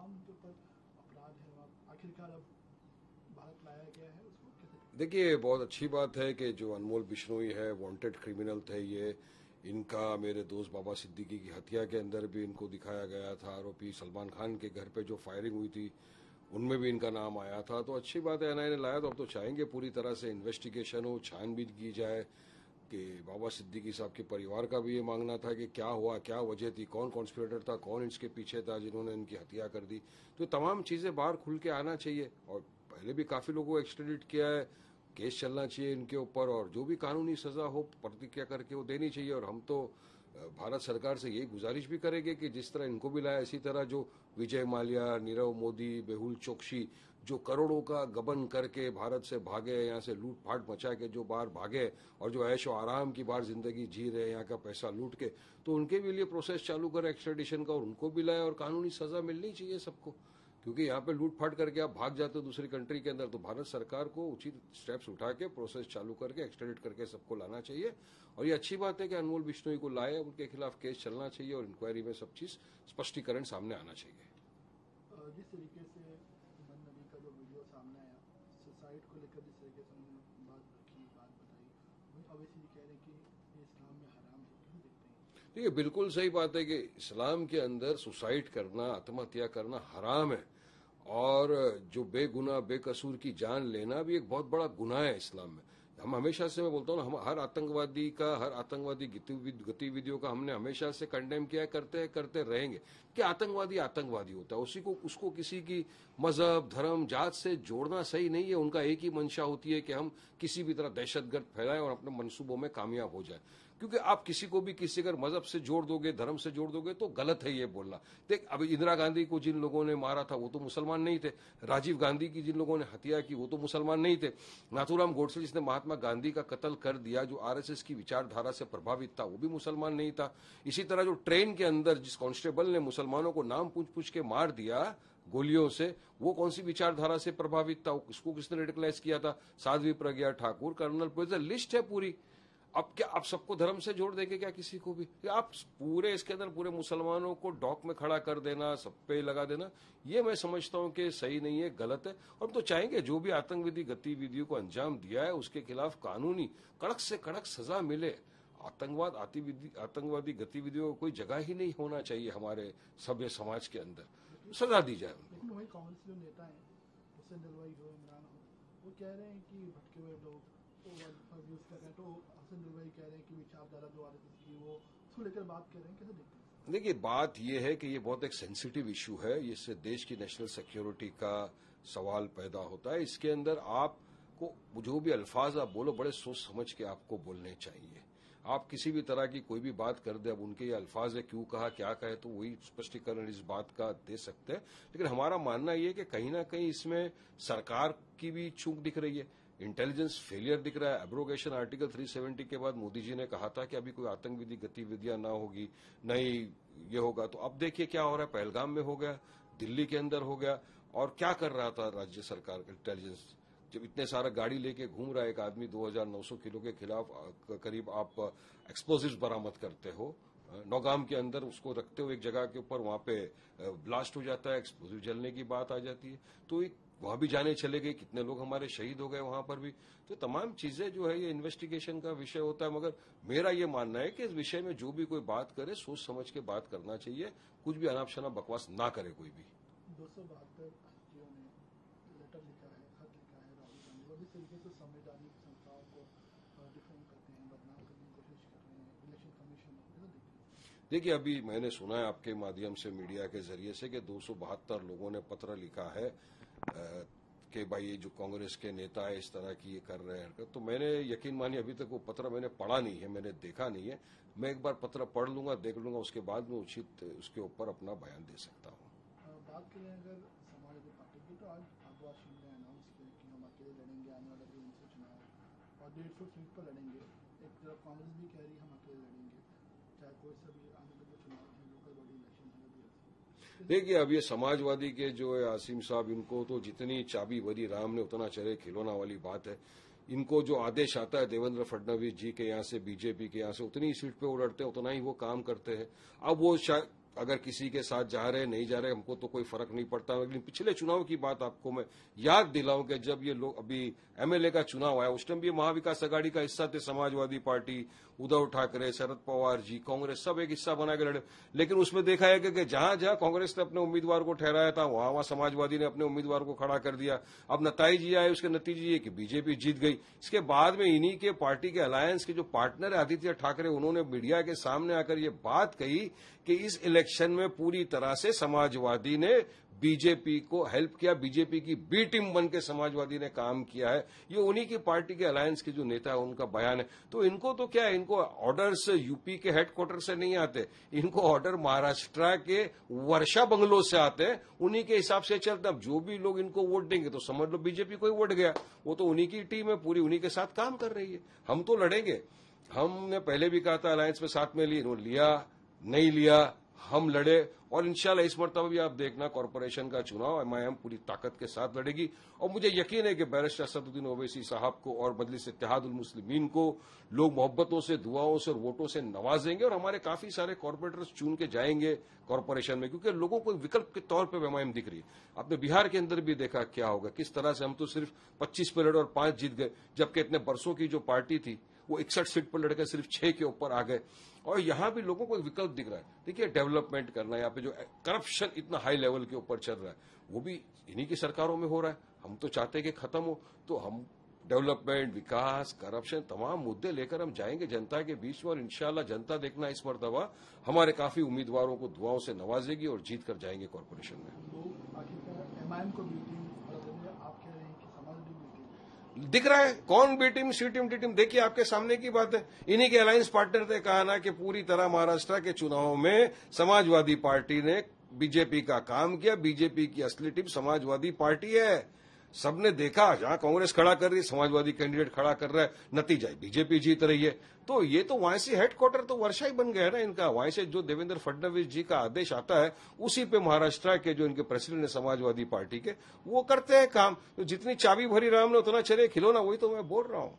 इस्लाम के ऊपर अपराध है वहाँ आखिरकार अब भारत लाया गया है, उसको कैसे? देखिए, बहुत अच्छी बात है कि जो अनमोल बिश्नोई है वांटेड क्रिमिनल थे ये। इनका मेरे दोस्त बाबा सिद्दीकी की हत्या के अंदर भी इनको दिखाया गया था। आरोपी सलमान खान के घर पे जो फायरिंग हुई थी उनमें भी इनका नाम आया था। तो अच्छी बात है एनआईए ने लाया। तो अब तो चाहेंगे पूरी तरह से इन्वेस्टिगेशन हो, छानबीन की जाए कि बाबा सिद्दीकी साहब के परिवार का भी ये मांगना था कि क्या हुआ, क्या वजह थी, कौन कॉन्स्पिरेटर था, कौन इसके पीछे था जिन्होंने इनकी हत्या कर दी। तो तमाम चीजें बाहर खुल के आना चाहिए। और पहले भी काफी लोगों को एक्सट्रेडिट किया है, केस चलना चाहिए इनके ऊपर और जो भी कानूनी सजा हो प्रतिक्रिया करके वो देनी चाहिए। और हम तो भारत सरकार से यही गुजारिश भी करेंगे कि जिस तरह इनको भी लाया इसी तरह जो विजय माल्या, नीरव मोदी, मेहुल चोकसी जो करोड़ों का गबन करके भारत से भागे, यहाँ से लूट फाट मचा के जो बाहर भागे और जो ऐशो आराम की बाहर जिंदगी जी रहे यहाँ का पैसा लूट के, तो उनके भी लिए प्रोसेस चालू करें एक्स्ट्रेडिशन का और उनको भी लाए और कानूनी सजा मिलनी चाहिए सबको। क्योंकि यहाँ पे लूटफाट करके आप भाग जाते हो दूसरी कंट्री के अंदर, तो भारत सरकार को उचित स्टेप्स उठा के प्रोसेस चालू करके एक्सट्रेडिट करके सबको लाना चाहिए। और ये अच्छी बात है कि अनमोल बिश्नोई को लाए, उनके खिलाफ केस चलना चाहिए और इंक्वायरी में सब चीज स्पष्टीकरण सामने आना चाहिए। जिस तरीके से मन नबी का जो वीडियो सामने आया, सुसाइड को लेकर जिस तरीके से उन्होंने बात रखी, बात बताई, वही अवैसी जी कह रहे हैं कि ये इस्लाम में हराम है, क्यों देखते हैं? देखिए, बिल्कुल सही बात है कि इस्लाम के अंदर सुसाइड करना, आत्महत्या करना हराम है। और जो बेगुनाह बेकसूर की जान लेना भी एक बहुत बड़ा गुनाह है इस्लाम में। हम हमेशा से, मैं बोलता हूँ ना, हम हर आतंकवादी गतिविधियों का हमने हमेशा से कंडेम किया है, करते रहेंगे। कि आतंकवादी आतंकवादी होता है, उसको किसी की मजहब, धर्म, जात से जोड़ना सही नहीं है। उनका एक ही मंशा होती है कि हम किसी भी तरह दहशतगर्द फैलाएं और अपने मंसूबों में कामयाब हो जाए। क्योंकि आप किसी को भी किसी अगर मजहब से जोड़ दोगे, धर्म से जोड़ दोगे तो गलत है ये बोलना। देख, अभी इंदिरा गांधी को जिन लोगों ने मारा था वो तो मुसलमान नहीं थे। राजीव गांधी की जिन लोगों ने हत्या की वो तो मुसलमान नहीं थे। नाथूराम गोडसे जिसने महात्मा गांधी का कत्ल कर दिया, जो आरएसएस की विचारधारा से प्रभावित था, वो भी मुसलमान नहीं था। इसी तरह जो ट्रेन के अंदर जिस कांस्टेबल ने मुसलमानों को नाम पूछ पूछ के मार दिया गोलियों से, वो कौन सी विचारधारा से प्रभावित था, उसको किसने रेडिकलाइज किया था? Sadhvi Pragya Thakur, colonel police, list है पूरी। अब क्या आप सबको धर्म से जोड़ देंगे क्या किसी को भी? आप पूरे इसके अंदर पूरे मुसलमानों को डॉक में खड़ा कर देना, सब पे लगा देना, ये मैं समझता हूं कि सही नहीं है, गलत है। और तो चाहेंगे जो भी आतंकवादी गतिविधियों को अंजाम दिया है उसके खिलाफ कानूनी कड़क से कड़क सजा मिले। आतंकवादी गतिविधियों को कोई जगह ही नहीं होना चाहिए हमारे सभ्य समाज के अंदर, सजा दी जाए। लेकिन वही कांग्रेस जो नेता है, हुसैन दलवाई हो, इमरान हो, वो कह रहे हैं कि भटके हुए लोग यूज कर रहे हैं, तो हुसैन दलवाई कह रहे हैं कि विचारधारा जो आरएसएस की वो उसको लेकर बात कर रहे हैं, कैसे देखते हैं? देखिए, बात यह है कि ये बहुत एक सेंसिटिव इशू है। इससे देश की नेशनल सिक्योरिटी का सवाल पैदा होता है। इसके अंदर आपको जो भी अल्फाज आप बोलो बड़े सोच समझ के आपको बोलने चाहिए। आप किसी भी तरह की कोई भी बात कर दे, अब उनके ये अल्फाज है, क्यों कहा, क्या कहे, तो वही स्पष्टीकरण इस बात का दे सकते हैं। लेकिन हमारा मानना यह है कि कहीं ना कहीं इसमें सरकार की भी चूक दिख रही है, इंटेलिजेंस फेलियर दिख रहा है। एब्रोगेशन आर्टिकल 370 के बाद मोदी जी ने कहा था कि अभी कोई आतंकवादी गतिविधियां ना होगी, नहीं ये होगा। तो अब देखिए क्या हो रहा है, पहलगाम में हो गया, दिल्ली के अंदर हो गया। और क्या कर रहा था राज्य सरकार का इंटेलिजेंस? जब इतने सारा गाड़ी लेके घूम रहा है एक आदमी, 2900 किलो के खिलाफ करीब आप एक्सप्लोजिव्स बरामद करते हो, नौगाम के अंदर उसको रखते हो एक जगह के ऊपर, वहां पे ब्लास्ट हो जाता है, एक्सप्लोजिव जलने की बात आ जाती है। तो एक वहां भी जाने चले गए, कितने लोग हमारे शहीद हो गए वहां पर भी। तो तमाम चीजें जो है ये इन्वेस्टिगेशन का विषय होता है। मगर मेरा ये मानना है कि इस विषय में जो भी कोई बात करे सोच समझ के बात करना चाहिए, कुछ भी अनाप शनाप बकवास ना करे कोई भी। 272 हस्तियों ने लेटर लिखा है, खत लिखा है राहुल गांधी, और जिस तरीके से संवैधानिक संस्थाओं को डिफेम करते हैं, बदनाम करने की कोशिश कर रहे हैं, इलेक्शन कमीशन, कैसे देखते हैं? देखिए, अभी मैंने सुना है आपके माध्यम से, मीडिया के जरिए से, कि 272 लोगों ने पत्र लिखा है कि भाई ये जो कांग्रेस के नेता है इस तरह की ये कर रहे हैं। तो मैंने यकीन मानिए अभी तक वो पत्र मैंने पढ़ा नहीं है, मैंने देखा नहीं है। मैं एक बार पत्र पढ़ लूंगा, देख लूंगा, उसके बाद में उचित उसके ऊपर अपना बयान दे सकता हूँ। बात करें अगर समाजवादी पार्टी की, तो आज भगवत सिंह ने अनाउंस किया कि हम अकेले लड़ेंगे आने वाले दिन से चुनाव, और 150 सीट पर लड़ेंगे। एक तरफ कांग्रेस भी कह रही है हम अकेले लड़ेंगे, चाहे कोई सा भी आने वाले चुनाव है, लोकल बॉडी इलेक्शन है। देखिए, अब ये समाजवादी के जो है आसिम साहब, इनको तो जितनी चाबी भरी राम ने उतना चले खिलौना वाली बात है। इनको जो आदेश आता है देवेंद्र फडणवीस जी के यहाँ से, बीजेपी के यहाँ से, उतनी सीट पे वो लड़ते हैं, उतना ही वो काम करते हैं। अब वो अगर किसी के साथ जा रहे नहीं जा रहे हमको तो कोई फर्क नहीं पड़ता। लेकिन पिछले चुनाव की बात आपको मैं याद दिलाऊं कि जब ये लोग अभी एमएलए का चुनाव आया उस टाइम भी महाविकास आघाड़ी का हिस्सा थे, समाजवादी पार्टी, उद्धव ठाकरे, शरद पवार जी, कांग्रेस सब एक हिस्सा बना के लड़े। लेकिन उसमें देखा है कि जहां जहां कांग्रेस ने अपने उम्मीदवार को ठहराया था वहां वहां समाजवादी ने अपने उम्मीदवार को खड़ा कर दिया। अब नतीजे ये आए, उसके नतीजे ये कि बीजेपी जीत गई। इसके बाद में इन्हीं के पार्टी के अलायंस के जो पार्टनर है आदित्य ठाकरे, उन्होंने मीडिया के सामने आकर ये बात कही कि इस इलेक्शन में पूरी तरह से समाजवादी ने बीजेपी को हेल्प किया, बीजेपी की बी टीम बन के समाजवादी ने काम किया है। ये उन्हीं की पार्टी के अलायंस के जो नेता है उनका बयान है। तो इनको तो क्या है, इनको ऑर्डर्स यूपी के हेडक्वार्टर से नहीं आते, इनको ऑर्डर महाराष्ट्र के वर्षा बंगलों से आते हैं, उन्हीं के हिसाब से चलता। अब जो भी लोग इनको वोट देंगे तो समझ लो बीजेपी को ही वोट गया, वो तो उन्हीं की टीम है, पूरी उन्हीं के साथ काम कर रही है। हम तो लड़ेंगे, हमने पहले भी कहा था अलायंस में साथ में लिया नहीं लिया, हम लड़े और इंशाल्लाह इस मरतबा भी आप देखना कॉरपोरेशन का चुनाव एमआईएम पूरी ताकत के साथ लड़ेगी। और मुझे यकीन है कि बैरिस्टर असदुद्दीन ओवैसी साहब को और मजलिस इत्तेहादुल मुस्लिमीन को लोग मोहब्बतों से, दुआओं से और वोटों से नवाजेंगे और हमारे काफी सारे कॉरपोरेटर्स चुन के जाएंगे कॉरपोरेशन में, क्योंकि लोगों को विकल्प के तौर पर एमआईएम दिख रही है। आपने बिहार के अंदर भी देखा क्या होगा, किस तरह से हम तो सिर्फ 25 पे लड़े और 5 जीत गए, जबकि इतने बरसों की जो पार्टी थी वो 61 सीट पर लड़कर सिर्फ 6 के ऊपर आ गए। और यहां भी लोगों को एक विकल्प दिख रहा है। देखिए डेवलपमेंट करना, यहाँ पे जो करप्शन इतना हाई लेवल के ऊपर चल रहा है वो भी इन्हीं की सरकारों में हो रहा है। हम तो चाहते हैं कि खत्म हो, तो हम डेवलपमेंट, विकास, करप्शन तमाम मुद्दे लेकर हम जाएंगे जनता के बीच में और इंशाल्लाह जनता देखना इस मरतबा हमारे काफी उम्मीदवारों को दुआओं से नवाजेगी और जीत कर जाएंगे कॉरपोरेशन में। तो आखिरकार एमआईएम को बी टीम, आप कह रहे हैं कि समाजवादी बी टीम दिख रहा है, कौन बी टीम सी टीम डी टीम, देखिए आपके सामने की बात है। इन्हीं के अलायंस पार्टनर ने कहा ना कि पूरी तरह महाराष्ट्र के चुनाव में समाजवादी पार्टी ने बीजेपी का काम किया, बीजेपी की असली टीम समाजवादी पार्टी है। सबने देखा, जहां कांग्रेस खड़ा कर रही है समाजवादी कैंडिडेट खड़ा कर रहा है, नतीजा बीजेपी जीत रही है। तो ये तो वहां से हेडक्वार्टर तो वर्षा ही बन गया है ना इनका। वहां से जो देवेंद्र फडणवीस जी का आदेश आता है उसी पे महाराष्ट्र के जो इनके प्रेसिडेंट है समाजवादी पार्टी के, वो करते हैं काम। तो जितनी चाबी भरी राम ने उतना चले खिलौना, वही तो मैं बोल रहा हूं।